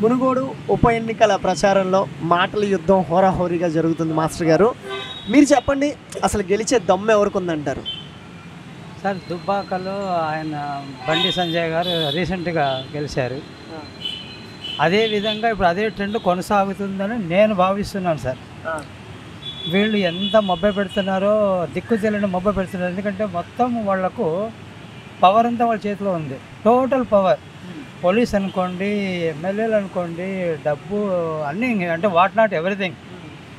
మునుగోడు ఉప ఎన్నికల ప్రచారంలో మాటల యుద్ధం హోరాహోరీగా జరుగుతుంది మాస్టర్ గారు. మీరు చెప్పండి, అసలు గెలిచే దమ్ము ఎవరికి ఉందంటారు? సార్ దుబ్బాకలో ఆయన బండి సంజయ్ గారు రీసెంట్గా గెలిచారు. అదేవిధంగా ఇప్పుడు అదే ట్రెండ్ కొనసాగుతుందని నేను భావిస్తున్నాను సార్. వీళ్ళు ఎంత మొబ్బ పెడుతున్నారో దిక్కు తెలియని మొబ్బ పెడుతున్నారు. ఎందుకంటే మొత్తం వాళ్లకు పవర్ అంతా వాళ్ళ చేతిలో ఉంది, టోటల్ పవర్. పోలీస్ అనుకోండి, ఎమ్మెల్యేలు అనుకోండి, డబ్బు అన్నీ, అంటే వాట్ నాట్ ఎవ్రీథింగ్.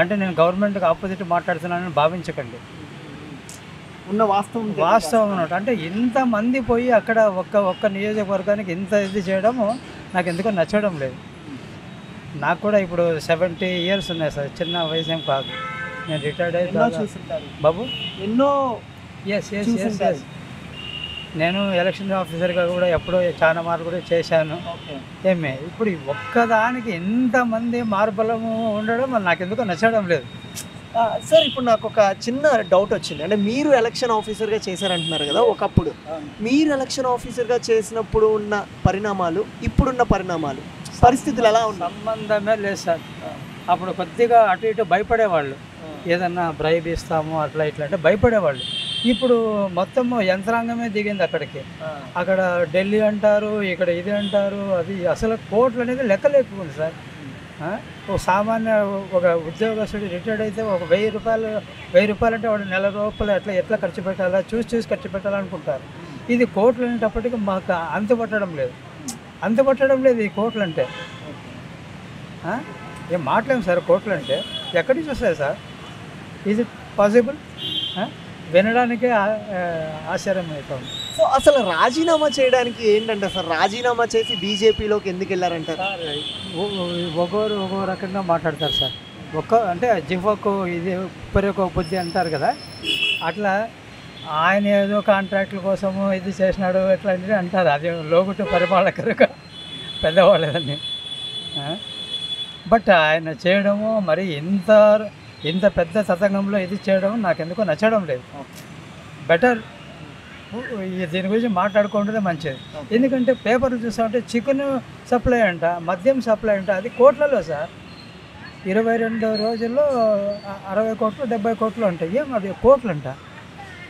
అంటే నేను గవర్నమెంట్కి ఆపోజిట్ మాట్లాడుతున్నానని భావించకండి, ఉన్న వాస్తవం అన్నమాట. అంటే ఇంతమంది పోయి అక్కడ ఒక్క నియోజకవర్గానికి ఇంత ఇది చేయడము నాకు ఎందుకో నచ్చడం లేదు. నాకు కూడా ఇప్పుడు 70 years ఉన్నాయి సార్, చిన్న వయసు ఏం కాదు. నేను రిటైర్డ్ అయ్యి బాబు ఎన్నో ఎస్ నేను ఎలక్షన్ ఆఫీసర్గా కూడా ఎప్పుడో చాలా మార్లు కూడా చేశాను. ఇప్పుడు ఒక్కదానికి ఎంతమంది మార్బలము ఉండడం నాకు ఎందుకో నచ్చడం లేదు సార్. ఇప్పుడు నాకు ఒక చిన్న డౌట్ వచ్చింది. అంటే మీరు ఎలక్షన్ ఆఫీసర్గా చేశారంటున్నారు కదా, ఒకప్పుడు మీరు ఎలక్షన్ ఆఫీసర్గా చేసినప్పుడు ఉన్న పరిణామాలు, ఇప్పుడున్న పరిణామాలు, పరిస్థితులు ఎలా ఉన్నాయి? సంబంధమే లేదు సార్. అప్పుడు కొద్దిగా అటు ఇటు భయపడేవాళ్ళు, ఏదన్నా బ్రైబ్ ఇస్తాము అట్లా ఇట్లా అంటే భయపడేవాళ్ళు. ఇప్పుడు మొత్తం యంత్రాంగమే దిగింది అక్కడికి. అక్కడ ఢిల్లీ అంటారు, ఇక్కడ ఇది అంటారు, అది అసలు కోట్లు అనేది లెక్కలేకపోయింది సార్. ఒక సామాన్య ఒక ఉద్యోగస్తుడు రిటైర్డ్ అయితే ఒక 1000 రూపాయలు అంటే వాడు నెల రూపాయలు ఎట్లా ఖర్చు పెట్టాలా చూసి ఖర్చు పెట్టాలనుకుంటారు. ఇది కోట్లు అనేటప్పటికి మాకు అంతుపట్టడం లేదు ఈ కోట్లు అంటే. ఏం మాట్లాడము సార్, కోట్లు అంటే ఎక్కడి నుంచి వస్తాయి సార్? Is it possible? వినడానికే ఆశ్చర్యం అవుతుంది. సో అసలు రాజీనామా చేయడానికి ఏంటంటే సార్, రాజీనామా చేసి బీజేపీలోకి ఎందుకు వెళ్ళారంటారు? ఒక్కొరు రకంగా మాట్లాడతారు సార్. అంటే జిఫోకు ఇది ఉప్పరికొక బుద్ధి అంటారు కదా, అట్లా ఆయన ఏదో కాంట్రాక్టుల కోసము ఇది చేసినాడు ఎట్లాంటిది అంటారు. అది లోగుట్టు పరిపాలకులుగా పెద్దవాళ్ళని. బట్ ఆయన చేయడము మరి ఇంత పెద్ద తతంగంలో ఇది చేయడం నాకు ఎందుకో నచ్చడం లేదు. బెటర్ దీని గురించి మాట్లాడుకుంటే మంచిది. ఎందుకంటే పేపర్లు చూసామంటే చికెన్ సప్లై అంట, మద్యం సప్లై అంట, అది కోట్లలో సార్. 22 రోజుల్లో 60 కోట్లు 70 కోట్లు ఉంటాయి. ఏం అది కోట్లు అంట.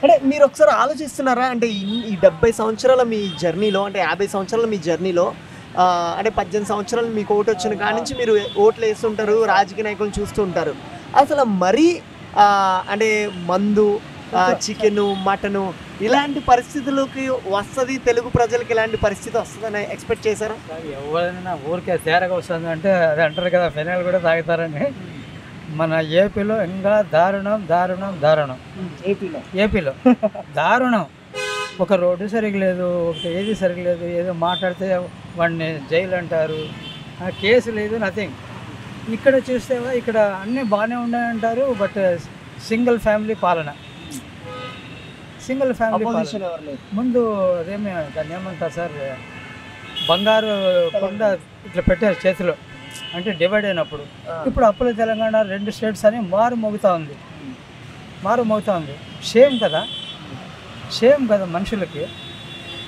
అంటే మీరు ఒకసారి ఆలోచిస్తున్నారా? అంటే ఈ 70 సంవత్సరాల మీ జర్నీలో, అంటే 50 సంవత్సరాల మీ జర్నీలో, అంటే 18 సంవత్సరాలు మీకు ఓటు వచ్చిన కాడి నుంచి మీరు ఓట్లు వేస్తుంటారు, రాజకీయ నాయకులను చూస్తూ ఉంటారు. అసలు మరీ అంటే మందు, చికెను, మటను ఇలాంటి పరిస్థితులకి వస్తుంది, తెలుగు ప్రజలకి ఇలాంటి పరిస్థితి వస్తుందని ఎక్స్పెక్ట్ చేశారా? ఎవరైనా ఊరికే తేరగా వస్తుంది అంటే అది అంటారు కదా, ఫెనైల్ కూడా తాగుతారని. మన ఏపీలో ఇంకా దారుణం ఏపీలో దారుణం. ఒక రోడ్డు సరిగ్గా లేదు, ఒక ఏది సరిగ్గా లేదు. ఏదో మాట్లాడితే వాడిని జైలు అంటారు, కేసు లేదు, నథింగ్. ఇక్కడ చూస్తే ఇక్కడ అన్నీ బాగానే ఉన్నాయంటారు. బట్ సింగిల్ ఫ్యామిలీ పాలన. ముందు అదేమి దాన్ని ఏమంటారు సార్, బంగారు కొండ ఇట్లా పెట్టారు చేతిలో, అంటే డివైడ్ అయినప్పుడు. ఇప్పుడు అప్పుల తెలంగాణ 2 స్టేట్స్ అని మారు మోగుతూ ఉంది. షేమ్ కదా మనుషులకి.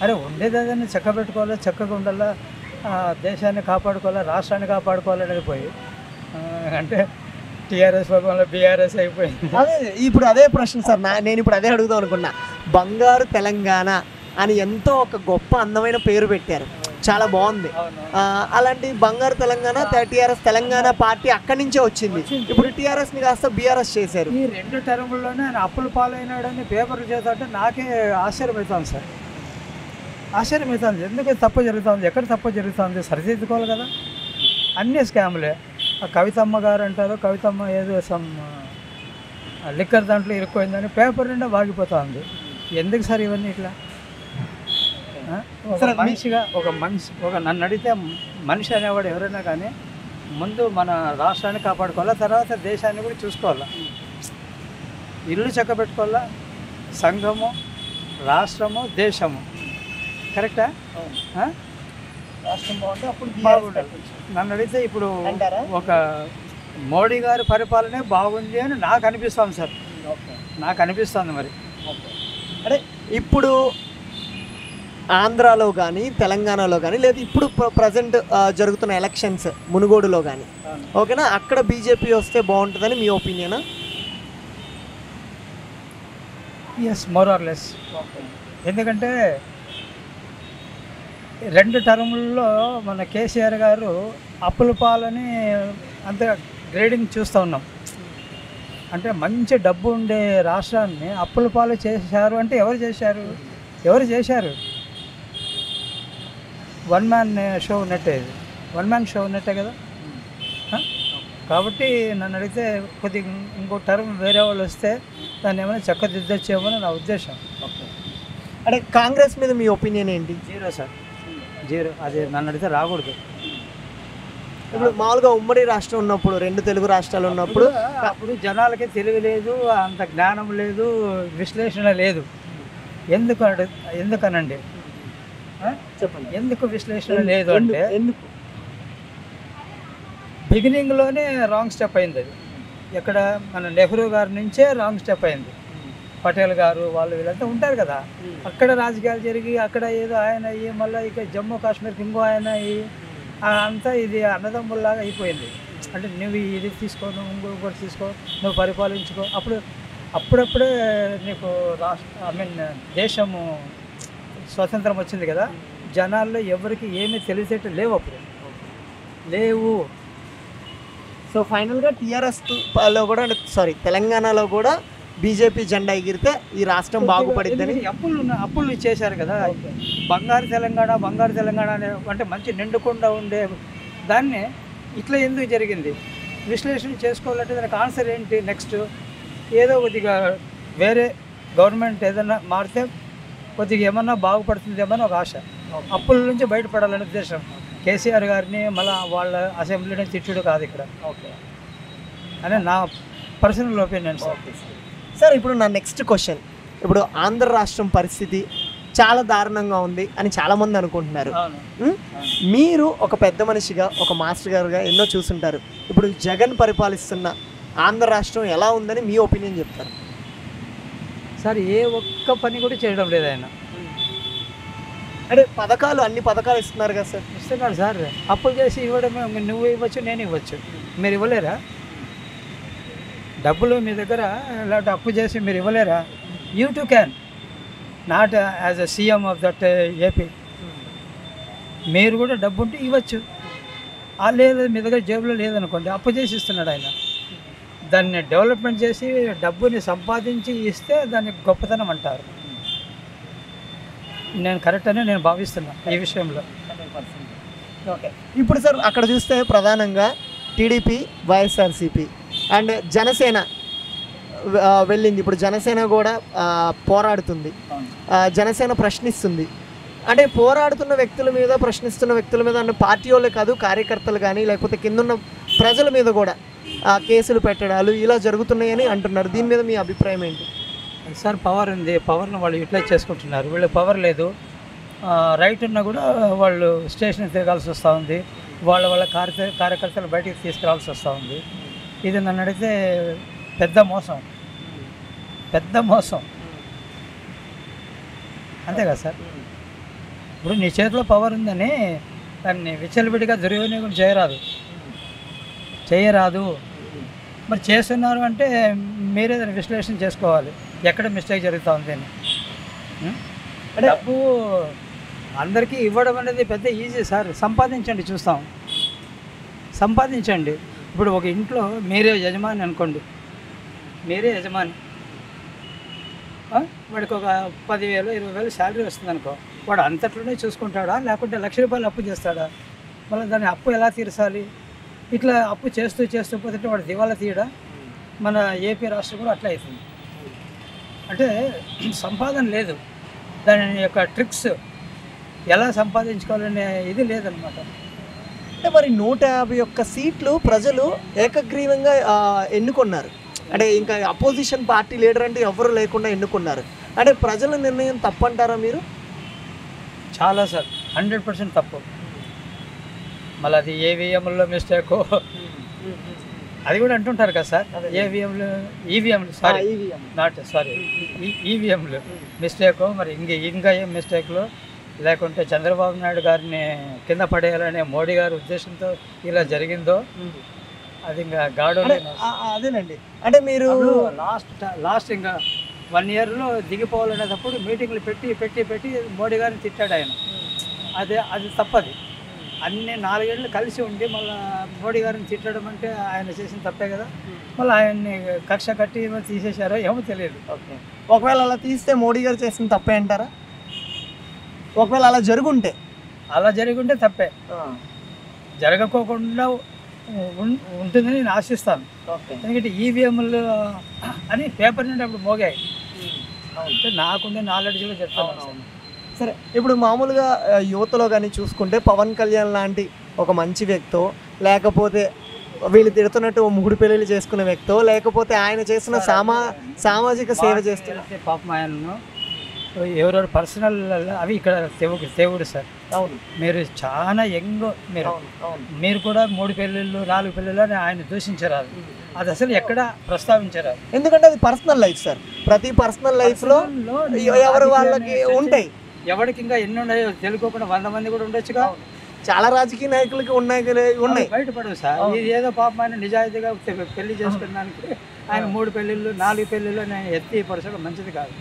అరే ఉండేది అదని చక్కబెట్టుకోవాలా, చక్కగా ఉండాలా, దేశాన్ని కాపాడుకోవాలా, రాష్ట్రాన్ని కాపాడుకోవాలనేది పోయి అంటే టీఆర్ఎస్ పక్కన బీఆర్ఎస్ అయిపోయింది. ఇప్పుడు అదే ప్రశ్న సార్, నేను ఇప్పుడు అదే అడుగుదాం అనుకున్నా. బంగారు తెలంగాణ అని ఎంతో ఒక గొప్ప అందమైన పేరు పెట్టారు, చాలా బాగుంది. అలాంటి బంగారు తెలంగాణ టీఆర్ఎస్ తెలంగాణ పార్టీ అక్కడి నుంచే వచ్చింది. ఇప్పుడు టీఆర్ఎస్ని కాస్త బీఆర్ఎస్ చేశారు. ఈ 2 టర్ముల్లోనే ఆయన అప్పులు పాలైనాడని పేపర్లు చేస్తుంటే నాకే ఆశ్చర్యమవుతుంది సార్. ఎందుకు తప్పు జరుగుతుంది, ఎక్కడ తప్పు జరుగుతుంది, సరిదిద్దుకోవాలి కదా. అన్నీ స్కాములే. కవితమ్మ గారు అంటారు, కవితమ్మ ఏదో లిక్కర్ దాంట్లో ఇరుక్కుపోయిందని పేపర్ నిండా వాగిపోతుంది. ఎందుకు సార్ ఇవన్నీ ఇట్లా? ఒక నన్ను అడిగితే మనిషి అనేవాడు ఎవరైనా కానీ ముందు మన రాష్ట్రాన్ని కాపాడుకోవాలా, తర్వాత దేశాన్ని కూడా చూసుకోవాలా. ఇల్లు చక్కబెట్టుకోవాలా, సంఘము, రాష్ట్రము, దేశము. కరెక్టా? రాష్ట్రం బాగుంటే అప్పుడు బాగుండాలి. నన్ను అడిగితే ఇప్పుడు ఒక మోడీ గారి పరిపాలనే బాగుంది అని నాకు అనిపిస్తుంది సార్. నాకు అనిపిస్తుంది. మరి అంటే ఇప్పుడు ఆంధ్రాలో కానీ తెలంగాణలో కానీ లేదా ఇప్పుడు ప్రజెంట్ జరుగుతున్న ఎలక్షన్స్ మునుగోడులో కానీ ఓకేనా, అక్కడ బీజేపీ వస్తే బాగుంటుందని మీ ఒపీనియనా? Yes, more or less. ఎందుకంటే 2 టర్ముల్లో మన కేసీఆర్ గారు అప్పుల పాలని అంత గ్రేడింగ్ చూస్తూ ఉన్నాం. అంటే మంచి డబ్బు ఉండే రాష్ట్రాన్ని అప్పుల పాలు చేశారు అంటే ఎవరు చేశారు? వన్ మ్యాన్ షో ఉన్నట్టే, ఇది వన్ మ్యాన్ షో ఉన్నట్టే కదా. కాబట్టి నన్ను అడిగితే కొద్దిగా ఇంకో టర్మ్ వేరే వాళ్ళు వస్తే దాన్ని ఏమైనా చక్కదిద్దొచ్చేమో నా ఉద్దేశం. అంటే కాంగ్రెస్ మీద మీ ఒపీనియన్ ఏంటి? Zero sir, zero. అది నన్ను అడిగితే రాకూడదు. ఇప్పుడు మామూలుగా ఉమ్మడి రాష్ట్రం ఉన్నప్పుడు 2 తెలుగు రాష్ట్రాలు ఉన్నప్పుడు అప్పుడు జనాలకి తెలివి లేదు, అంత జ్ఞానం లేదు, విశ్లేషణ లేదు. ఎందుకనండి చెప్పండి, ఎందుకు విశ్లేషణ లేదు అంటే ఎందుకు బిగినింగ్లోనే రాంగ్ స్టెప్ అయింది. అది ఎక్కడ మన నెహ్రూ గారి నుంచే రాంగ్ స్టెప్ అయింది. పటేల్ గారు వాళ్ళు వీళ్ళంతా ఉంటారు కదా, అక్కడ రాజకీయాలు జరిగి అక్కడ ఏదో ఆయన అయ్యి మళ్ళీ ఇక జమ్మూ కాశ్మీర్కి ఇంకో ఆయన అయ్యి అంతా ఇది అన్నదమ్ముల్లాగా అయిపోయింది. అంటే నువ్వు ఇది తీసుకో, నువ్వు ఇంకొకటి తీసుకో, నువ్వు పరిపాలించుకో. అప్పుడప్పుడే నీకు దేశము స్వతంత్రం వచ్చింది కదా, జనాల్లో ఎవరికి ఏమీ తెలిసేట్టు లేవు, అప్పుడు లేవు. సో ఫైనల్గా టీఆర్ఎస్లో కూడా తెలంగాణలో కూడా బీజేపీ జెండా ఎగిరితే ఈ రాష్ట్రం బాగుపడిద్దని. అప్పులు ఇచ్చేశారు కదా, బంగారు తెలంగాణ అంటే మంచి నిండుకుండా ఉండే దాన్ని ఇట్లా ఎందుకు జరిగింది విశ్లేషణ చేసుకోవాలంటే దానికి ఆన్సర్ ఏంటి? నెక్స్ట్ ఏదో కొద్దిగా వేరే గవర్నమెంట్ ఏదైనా మారితే కొద్దిగా ఏమన్నా బాగుపడుతుందేమని ఒక ఆశ. అప్పుల నుంచి బయటపడాలనే ఉద్దేశం. కేసీఆర్ గారిని మళ్ళీ వాళ్ళ అసెంబ్లీని తిట్టుడు కాదు ఇక్కడ, అనే నా పర్సనల్ ఒపీనియన్ సార్. సార్ ఇప్పుడు నా నెక్స్ట్ క్వశ్చన్, ఇప్పుడు ఆంధ్ర రాష్ట్రం పరిస్థితి చాలా దారుణంగా ఉంది అని చాలామంది అనుకుంటున్నారు. మీరు ఒక పెద్ద మనిషిగా, ఒక మాస్టర్ గారుగా ఎన్నో చూసుంటారు. ఇప్పుడు జగన్ పరిపాలిస్తున్న ఆంధ్ర రాష్ట్రం ఎలా ఉందని మీ ఒపీనియన్ చెప్తారు? సార్ ఏ ఒక్క పని కూడా చేయడం లేదు ఆయన. అంటే అన్ని పథకాలు ఇస్తున్నారు కదా సార్? ఇస్తున్నారు సార్. అప్పులు చేసి ఇవ్వడమే, నువ్వు ఇవ్వచ్చు, నేను ఇవ్వచ్చు, మీరు ఇవ్వలేరా? డబ్బులు మీ దగ్గర ఇలాంటి అప్పు చేసి మీరు ఇవ్వలేరా? You too can, not as a CM of that AP. మీరు కూడా డబ్బు ఉంటే ఇవ్వచ్చు. లేదు మీ దగ్గర జేబులో లేదనుకోండి, అప్పు చేసి ఇస్తున్నాడు ఆయన. దాన్ని డెవలప్మెంట్ చేసి డబ్బుని సంపాదించి ఇస్తే దాన్ని గొప్పతనం అంటారు. నేను కరెక్ట్ అని నేను భావిస్తున్నాను ఈ విషయంలో. ఓకే, ఇప్పుడు సార్ అక్కడ చూస్తే ప్రధానంగా టీడీపీ, వైఎస్ఆర్సీపీ అండ్ జనసేన వెళ్ళింది. ఇప్పుడు జనసేన కూడా పోరాడుతుంది, జనసేన ప్రశ్నిస్తుంది. అంటే పోరాడుతున్న వ్యక్తుల మీద, ప్రశ్నిస్తున్న వ్యక్తుల మీద అంటే పార్టీ వాళ్ళే కాదు, కార్యకర్తలు కానీ లేకపోతే కిందున్న ప్రజల మీద కూడా కేసులు పెట్టడాలు ఇలా జరుగుతున్నాయని అంటున్నారు. దీని మీద మీ అభిప్రాయం ఏంటి? సార్ పవర్ ఉంది, పవర్ను వాళ్ళు యూటిలైజ్ చేసుకుంటున్నారు. వీళ్ళకి పవర్ లేదు, రైట్ ఉన్నా కూడా వాళ్ళు స్టేషన్ తిరగాల్సి వస్తూ ఉంది, వాళ్ళ కార్యకర్తలు బయటికి తీసుకురావాల్సి వస్తూ ఉంది. ఇది నన్ను అడిగితే పెద్ద మోసం అంతే కదా సార్. ఇప్పుడు నీ చేతిలో పవర్ ఉందని దాన్ని విచ్చలవిడిగా దుర్వినియోగం చేయరాదు. మరి చేస్తున్నారు అంటే మీరే దాన్ని విశ్లేషణ చేసుకోవాలి, ఎక్కడ మిస్టేక్ జరుగుతూ ఉంది అని. డబ్బు అందరికీ ఇవ్వడం అనేది పెద్ద ఈజీ సార్. సంపాదించండి, చూస్తాం. సంపాదించండి. ఇప్పుడు ఒక ఇంట్లో మీరే యజమాని అనుకోండి, మీరే యజమాని, వాడికి ఒక 10,000 20,000 శాలరీ వస్తుంది అనుకో, వాడు అంతట్లోనే చూసుకుంటాడా లేకుంటే ₹1,00,000 అప్పు చేస్తాడా? మళ్ళీ దాన్ని అప్పు ఎలా తీర్చాలి? ఇట్లా అప్పు చేస్తూ పోతుంటే వాడు దివాలా తీయడా? మన ఏపీ రాష్ట్రం కూడా అట్లా అవుతుంది. అంటే సంపాదన లేదు, దాని యొక్క ట్రిక్స్ ఎలా సంపాదించుకోవాలనే ఇది లేదనమాట. అంటే మరి 151 సీట్లు ప్రజలు ఏకగ్రీవంగా ఎన్నుకున్నారు. అంటే ఇంకా అపోజిషన్ పార్టీ లీడర్ అంటే ఎవరు లేకుండా ఎన్నుకున్నారు. అంటే ప్రజల నిర్ణయం తప్పంటారా మీరు? చాలా సార్, 100% తప్పు. మళ్ళీ అది ఏవిఎంలో మిస్టేకో అది కూడా అంటుంటారు కదా సార్. ఈవీఎంలు ఈవీఎంలు మిస్టేకో, మరి ఇంకా ఏం మిస్టేక్లో లేకుంటే చంద్రబాబు నాయుడు గారిని కింద పడేయాలనే మోడీ గారి ఉద్దేశంతో ఇలా జరిగిందో అది ఇంకా గాడు అదేనండి. అంటే మీరు లాస్ట్ ఇంకా 1 yearలో దిగిపోవాలనేటప్పుడు మీటింగ్లు పెట్టి పెట్టి పెట్టి మోడీ గారిని తిట్టాడు ఆయన. అది తప్పది. అన్ని 4 ఏళ్ళు కలిసి ఉండి మళ్ళీ మోడీ గారిని తిట్టడం అంటే ఆయన చేసిన తప్పే కదా. మళ్ళీ ఆయన్ని కక్ష కట్టి తీసేశారో ఏమో తెలియదు. ఓకే, ఒకవేళ అలా తీస్తే మోడీ గారు చేసిన తప్పే అంటారా? ఒకవేళ అలా జరుగుంటే తప్పే. జరగకోకుండా ఉంటుందని నేను ఆశిస్తాను. ఎందుకంటే ఈవీఎంలు అని పేపర్ నుండి అప్పుడు మోగాయి. అంటే నాకుండే నాలెడ్జ్లో చెప్తాను. సరే, ఇప్పుడు మామూలుగా యువతలో కానీ చూసుకుంటే పవన్ కళ్యాణ్ లాంటి ఒక మంచి వ్యక్తో, లేకపోతే వీళ్ళు తిడుతున్నట్టు 3 పెళ్ళిళ్ళు చేసుకునే వ్యక్తో, లేకపోతే ఆయన చేసిన సామాజిక సేవ చేస్తున్న పాపం ఆయనను ఎవరెవరు పర్సనల్ అవి ఇక్కడ దేవుడు సార్. అవును, మీరు చాలా యంగ్, మీరు కూడా 3 పెళ్ళిళ్ళు 4 పెళ్ళిళ్ళు అని ఆయన దూషించారు. అది అసలు ఎక్కడ ప్రస్తావించారు. ఎందుకంటే అది పర్సనల్ లైఫ్ సార్. ప్రతి పర్సనల్ లైఫ్లో ఎవరు వాళ్ళకి ఉంటాయి. ఎవరికి ఇంకా ఎన్ని ఉన్నాయో తెలుసుకోకుండా 100 మంది కూడా ఉండొచ్చుగా. చాలా రాజకీయ నాయకులకి ఉన్నాయి బయటపడవు సార్. ఇది ఏదో పాపం ఆయన నిజాయితీగా పెళ్లి చేసుకున్నానికి ఆయన 3 పెళ్ళిళ్ళు 4 పెళ్ళిళ్ళు ఎత్తి పరచడం మంచిది కాదు.